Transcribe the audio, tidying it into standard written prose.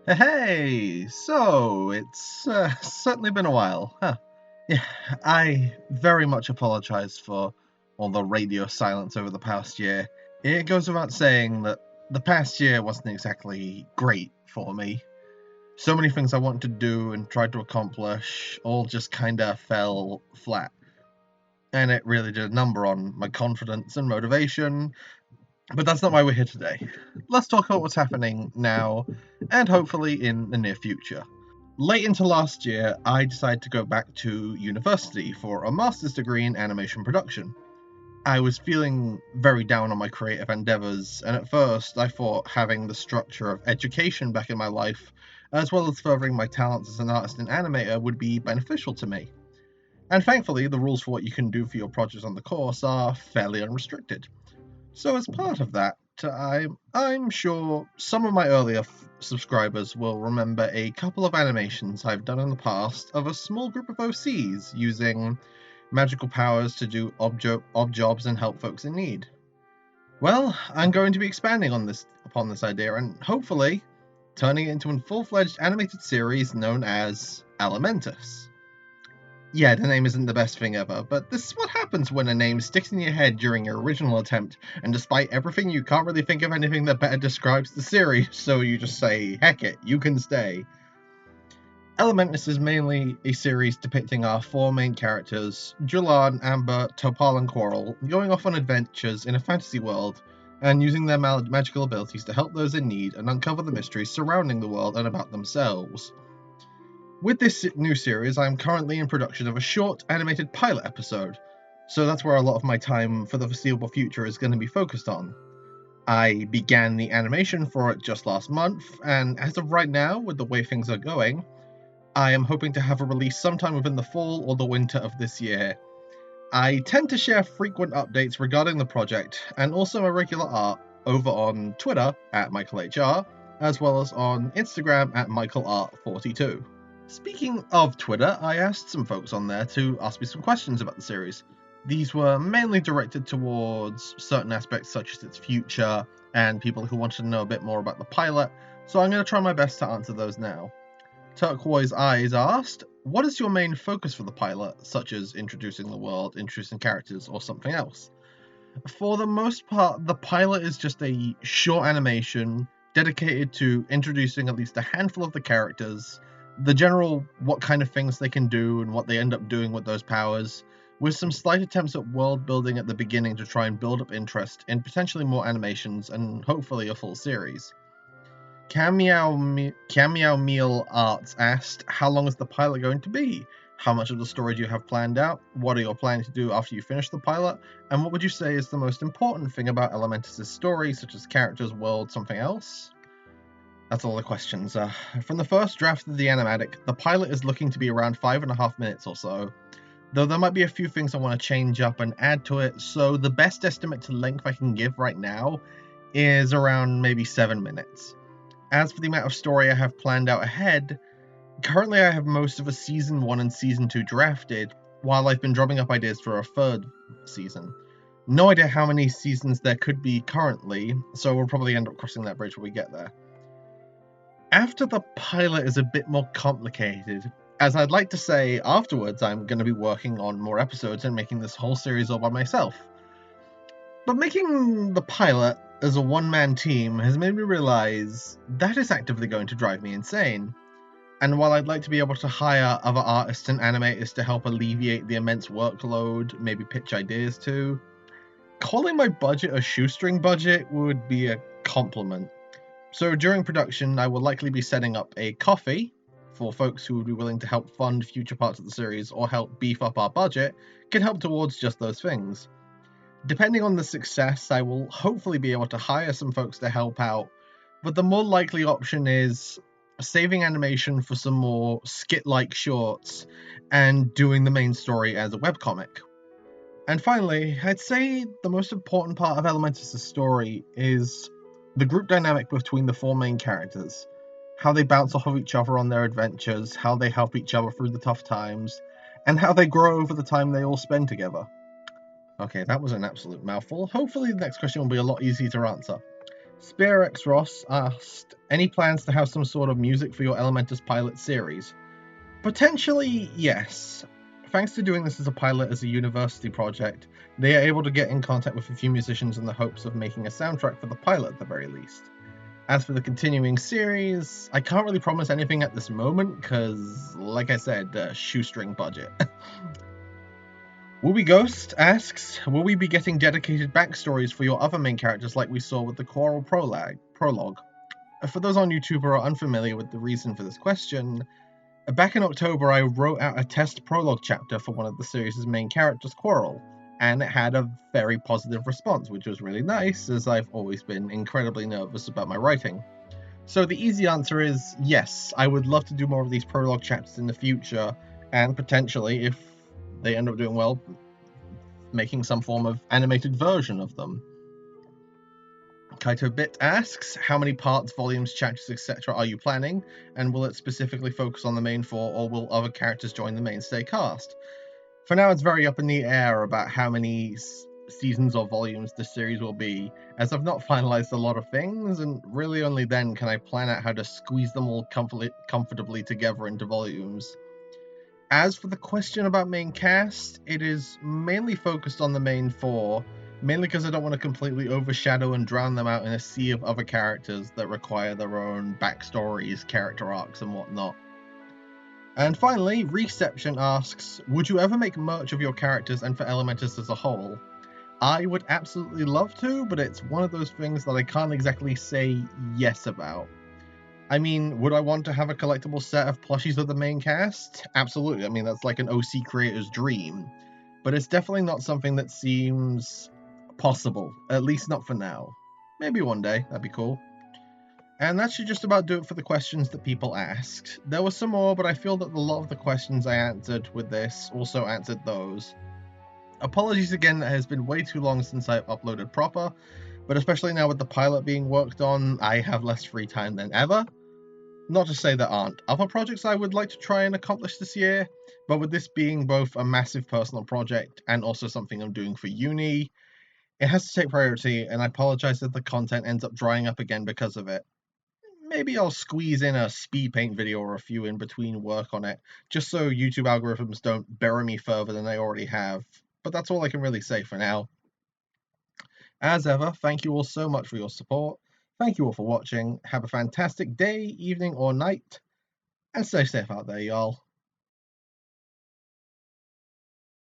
Hey, so it's certainly been a while, huh? Yeah, I very much apologize for all the radio silence over the past year. It goes without saying that the past year wasn't exactly great for me. So many things I wanted to do and tried to accomplish all just kinda fell flat. And it really did a number on my confidence and motivation, but that's not why we're here today. Let's talk about what's happening now and hopefully in the near future. Late into last year, I decided to go back to university for a master's degree in animation production. I was feeling very down on my creative endeavors, and at first I thought having the structure of education back in my life, as well as furthering my talents as an artist and animator, would be beneficial to me. And thankfully, the rules for what you can do for your projects on the course are fairly unrestricted. So as part of that, I'm sure some of my earlier subscribers will remember a couple of animations I've done in the past of a small group of OCs using magical powers to do odd jobs and help folks in need. Well, I'm going to be expanding upon this idea and hopefully turning it into a full-fledged animated series known as Elementus. Yeah, the name isn't the best thing ever, but this is what happens when a name sticks in your head during your original attempt, and despite everything, you can't really think of anything that better describes the series, so you just say, heck it, you can stay. Elementus is mainly a series depicting our four main characters, Julan, Amber, Topal, and Quarrel, going off on adventures in a fantasy world, and using their magical abilities to help those in need and uncover the mysteries surrounding the world and about themselves. With this new series, I'm currently in production of a short animated pilot episode, so that's where a lot of my time for the foreseeable future is going to be focused on. I began the animation for it just last month, and as of right now, with the way things are going, I am hoping to have a release sometime within the fall or the winter of this year. I tend to share frequent updates regarding the project, and also my regular art, over on Twitter at MichaelHR, as well as on Instagram at MichaelArt42. Speaking of Twitter, I asked some folks on there to ask me some questions about the series. These were mainly directed towards certain aspects such as its future and people who wanted to know a bit more about the pilot, so I'm going to try my best to answer those now. Turquoise Eyes asked, what is your main focus for the pilot, such as introducing the world, introducing characters, or something else? For the most part, the pilot is just a short animation dedicated to introducing at least a handful of the characters, the general what kind of things they can do and what they end up doing with those powers, with some slight attempts at world building at the beginning to try and build up interest in potentially more animations and hopefully a full series. Cameo Meal Arts asked, how long is the pilot going to be? How much of the story do you have planned out? What are you planning to do after you finish the pilot? And what would you say is the most important thing about Elementus' story, such as characters, world, something else? That's all the questions. From the first draft of the animatic, the pilot is looking to be around 5.5 minutes or so, though there might be a few things I want to change up and add to it, so the best estimate to length I can give right now is around maybe 7 minutes. As for the amount of story I have planned out ahead, currently I have most of a Season 1 and Season 2 drafted, while I've been drumming up ideas for a third season. No idea how many seasons there could be currently, so we'll probably end up crossing that bridge when we get there. After the pilot is a bit more complicated, as I'd like to say afterwards I'm going to be working on more episodes and making this whole series all by myself. But making the pilot as a one-man team has made me realize that is actively going to drive me insane. And while I'd like to be able to hire other artists and animators to help alleviate the immense workload, maybe pitch ideas to, calling my budget a shoestring budget would be a compliment. So during production, I will likely be setting up a coffee for folks who would be willing to help fund future parts of the series or help beef up our budget, can help towards just those things. Depending on the success, I will hopefully be able to hire some folks to help out, but the more likely option is saving animation for some more skit-like shorts and doing the main story as a webcomic. And finally, I'd say the most important part of Elementus' story is the group dynamic between the four main characters, how they bounce off of each other on their adventures, how they help each other through the tough times, and how they grow over the time they all spend together. Okay, that was an absolute mouthful. Hopefully the next question will be a lot easier to answer. Spear X Ross asked, any plans to have some sort of music for your Elementus pilot series? Potentially, yes. Thanks to doing this as a pilot as a university project, they are able to get in contact with a few musicians in the hopes of making a soundtrack for the pilot at the very least. As for the continuing series, I can't really promise anything at this moment because, like I said, shoestring budget. Wooby Ghost asks, will we be getting dedicated backstories for your other main characters like we saw with the Quarrel prologue? For those on YouTube who are unfamiliar with the reason for this question, back in October I wrote out a test prologue chapter for one of the series' main characters, Quarrel, and it had a very positive response, which was really nice, as I've always been incredibly nervous about my writing. So the easy answer is yes, I would love to do more of these prologue chapters in the future, and potentially, if they end up doing well, making some form of animated version of them. Kaito Bit asks, how many parts, volumes, chapters, etc. are you planning, and will it specifically focus on the main four, or will other characters join the mainstay cast? For now, it's very up in the air about how many seasons or volumes this series will be, as I've not finalized a lot of things, and really only then can I plan out how to squeeze them all comfortably together into volumes. As for the question about main cast, it is mainly focused on the main four, mainly because I don't want to completely overshadow and drown them out in a sea of other characters that require their own backstories, character arcs, and whatnot. And finally, Reception asks, would you ever make merch of your characters and for Elementus as a whole? I would absolutely love to, but it's one of those things that I can't exactly say yes about. I mean, would I want to have a collectible set of plushies of the main cast? Absolutely. I mean, that's like an OC creator's dream. But it's definitely not something that seems possible, at least not for now. Maybe one day, that'd be cool. And that should just about do it for the questions that people asked. There were some more, but I feel that a lot of the questions I answered with this also answered those. Apologies again, it has been way too long since I've uploaded proper, but especially now with the pilot being worked on, I have less free time than ever. Not to say there aren't other projects I would like to try and accomplish this year, but with this being both a massive personal project and also something I'm doing for uni, it has to take priority, and I apologize if the content ends up drying up again because of it. Maybe I'll squeeze in a speed paint video or a few in between work on it, just so YouTube algorithms don't bury me further than they already have, but that's all I can really say for now. As ever, thank you all so much for your support. Thank you all for watching. Have a fantastic day, evening, or night, and stay safe out there, y'all.